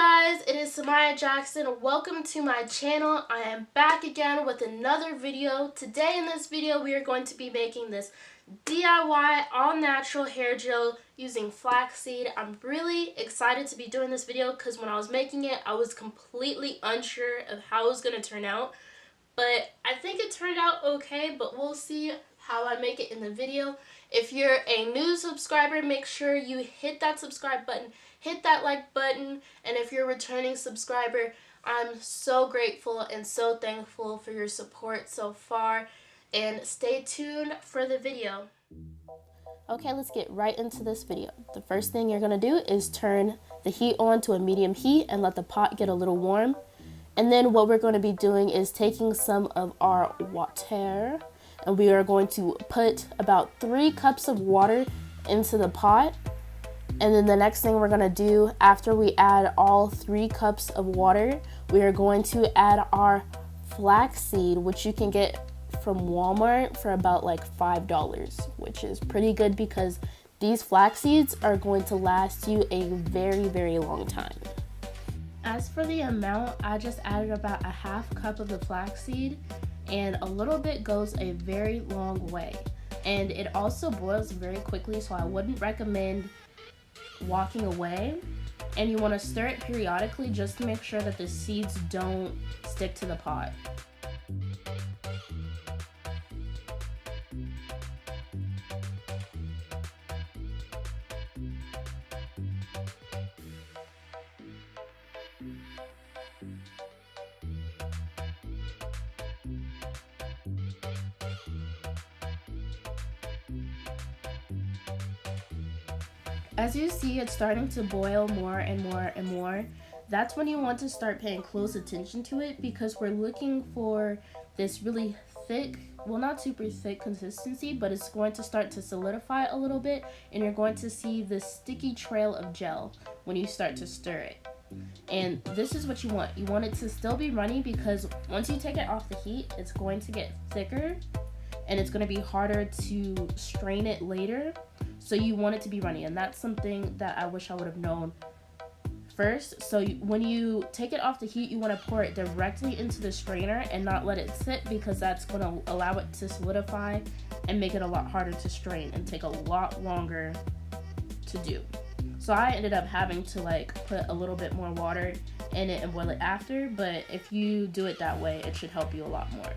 guys, it is Samaya Jackson. Welcome to my channel. I am back again with another video. Today in this video we are going to be making this DIY all-natural hair gel using flaxseed. I'm really excited to be doing this video because when I was making it I was completely unsure of how it was going to turn out. But I think it turned out okay, but we'll see how I make it in the video. If you're a new subscriber, make sure you hit that subscribe button, hit that like button, and if you're a returning subscriber, I'm so grateful and so thankful for your support so far, and stay tuned for the video. Okay, let's get right into this video. The first thing you're going to do is turn the heat on to a medium heat and let the pot get a little warm. And then what we're going to be doing is taking some of our water and we are going to put about 3 cups of water into the pot. And then the next thing we're going to do after we add all 3 cups of water, we are going to add our flaxseed, which you can get from Walmart for about like $5, which is pretty good because these flax seeds are going to last you a very, very long time. As for the amount, I just added about a half cup of the flaxseed, and a little bit goes a very long way. And it also boils very quickly, so I wouldn't recommend walking away. And you want to stir it periodically just to make sure that the seeds don't stick to the pot. As you see, it's starting to boil more and more and more. That's when you want to start paying close attention to it because we're looking for this really thick, well, not super thick consistency, but it's going to start to solidify a little bit, and you're going to see this sticky trail of gel when you start to stir it. And this is what you want. You want it to still be runny because once you take it off the heat, it's going to get thicker and it's going to be harder to strain it later. So you want it to be runny, and that's something that I wish I would have known first. So when you take it off the heat, you want to pour it directly into the strainer and not let it sit, because that's going to allow it to solidify and make it a lot harder to strain and take a lot longer to do. So I ended up having to put a little bit more water in it and boil it after, but if you do it that way, it should help you a lot more.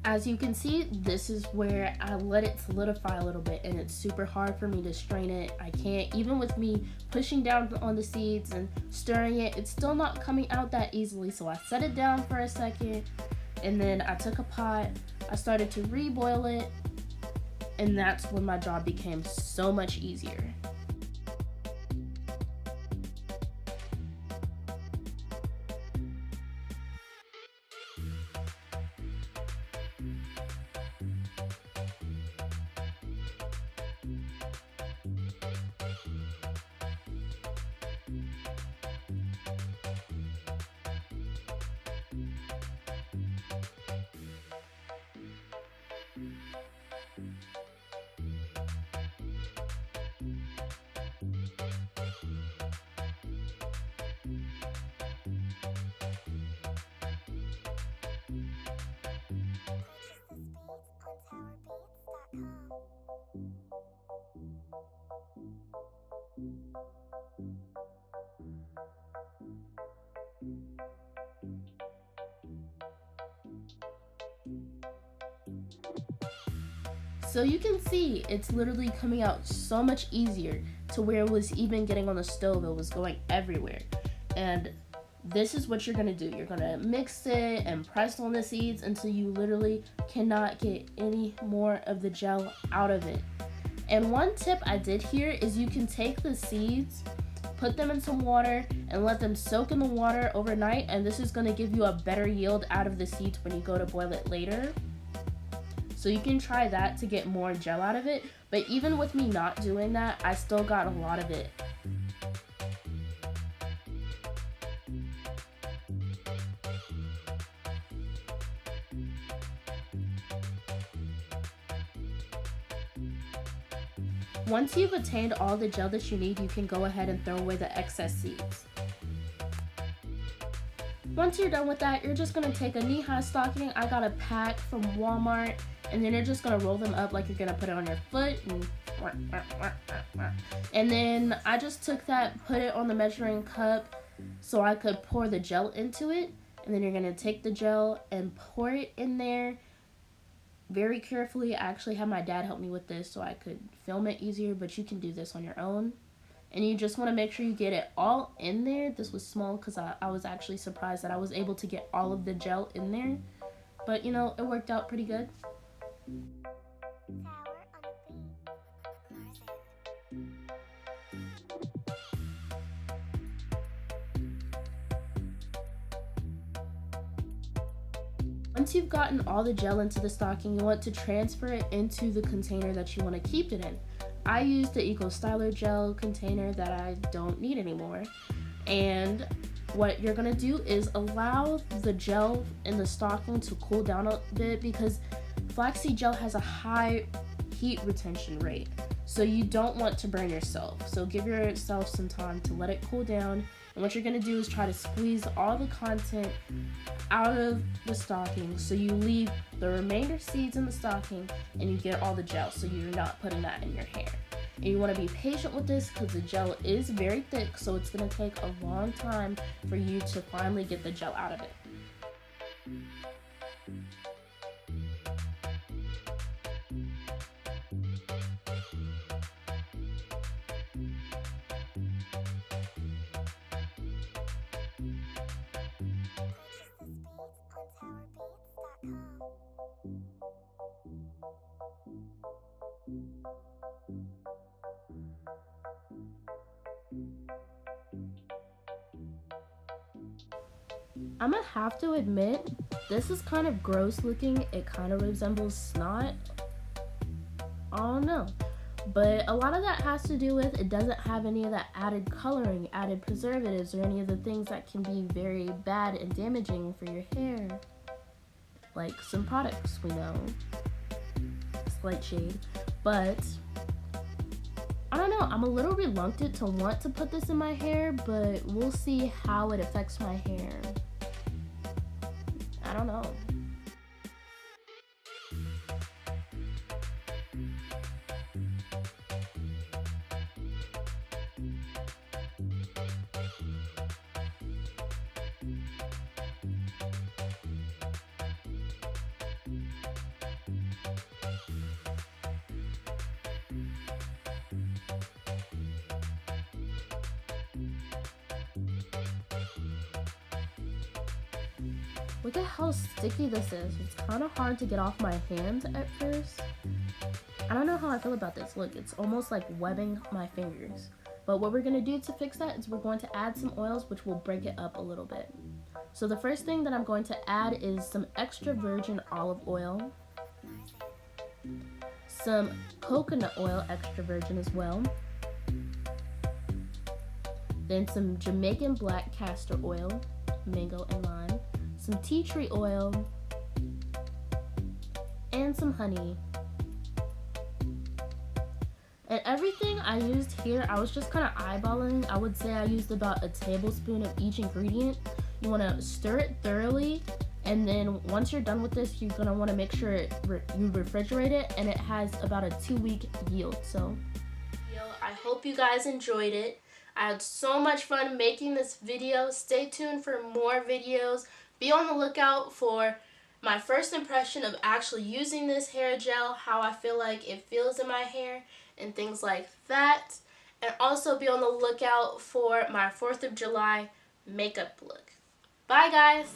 As you can see, this is where I let it solidify a little bit, and it's super hard for me to strain it. I can't, even with me pushing down on the seeds and stirring it, it's still not coming out that easily. So I set it down for a second, and then I took a pot, I started to re-boil it, and that's when my job became so much easier. So you can see it's literally coming out so much easier to where it was even getting on the stove. It was going everywhere. And this is what you're going to do. You're going to mix it and press on the seeds until you literally cannot get any more of the gel out of it. And one tip I did here is you can take the seeds, put them in some water, and let them soak in the water overnight, and this is going to give you a better yield out of the seeds when you go to boil it later. So you can try that to get more gel out of it, but even with me not doing that, I still got a lot of it. Once you've attained all the gel that you need, you can go ahead and throw away the excess seeds. Once you're done with that, you're just going to take a knee-high stocking. I got a pack from Walmart, and then you're just going to roll them up like you're going to put it on your foot. And then I just took that, put it on the measuring cup so I could pour the gel into it. And then you're going to take the gel and pour it in there very carefully. I actually had my dad help me with this so I could film it easier, but you can do this on your own. And you just want to make sure you get it all in there. This was small because I was actually surprised that I was able to get all of the gel in there. But you know, it worked out pretty good. Once you've gotten all the gel into the stocking, you want to transfer it into the container that you want to keep it in. I used the Eco Styler gel container that I don't need anymore. And what you're going to do is allow the gel in the stocking to cool down a bit, because flaxseed gel has a high heat retention rate. So you don't want to burn yourself. So give yourself some time to let it cool down. And what you're going to do is try to squeeze all the content out of the stocking, so you leave the remainder seeds in the stocking and you get all the gel, so you're not putting that in your hair. And you want to be patient with this because the gel is very thick, so it's going to take a long time for you to finally get the gel out of it. I'm gonna have to admit, this is kind of gross looking. It kind of resembles snot. I don't know. But a lot of that has to do with it doesn't have any of that added coloring, added preservatives, or any of the things that can be very bad and damaging for your hair. Like some products we know. Slight shade. But I don't know, I'm a little reluctant to want to put this in my hair, but we'll see how it affects my hair. I don't know. Look at how sticky this is. It's kind of hard to get off my hands at first. I don't know how I feel about this. Look, it's almost like webbing my fingers. But what we're going to do to fix that is we're going to add some oils, which will break it up a little bit. So the first thing that I'm going to add is some extra virgin olive oil, some coconut oil, extra virgin as well, then some Jamaican black castor oil, mango and lime, some tea tree oil, and some honey. And everything I used here, I was just kind of eyeballing. I would say I used about a tablespoon of each ingredient. You want to stir it thoroughly, and then once you're done with this, you're going to want to make sure you refrigerate it, and it has about a 2-week yield. So I hope you guys enjoyed it. I had so much fun making this video. Stay tuned for more videos. Be on the lookout for my first impression of actually using this hair gel, how I feel like it feels in my hair, and things like that. And also be on the lookout for my 4th of July makeup look. Bye guys!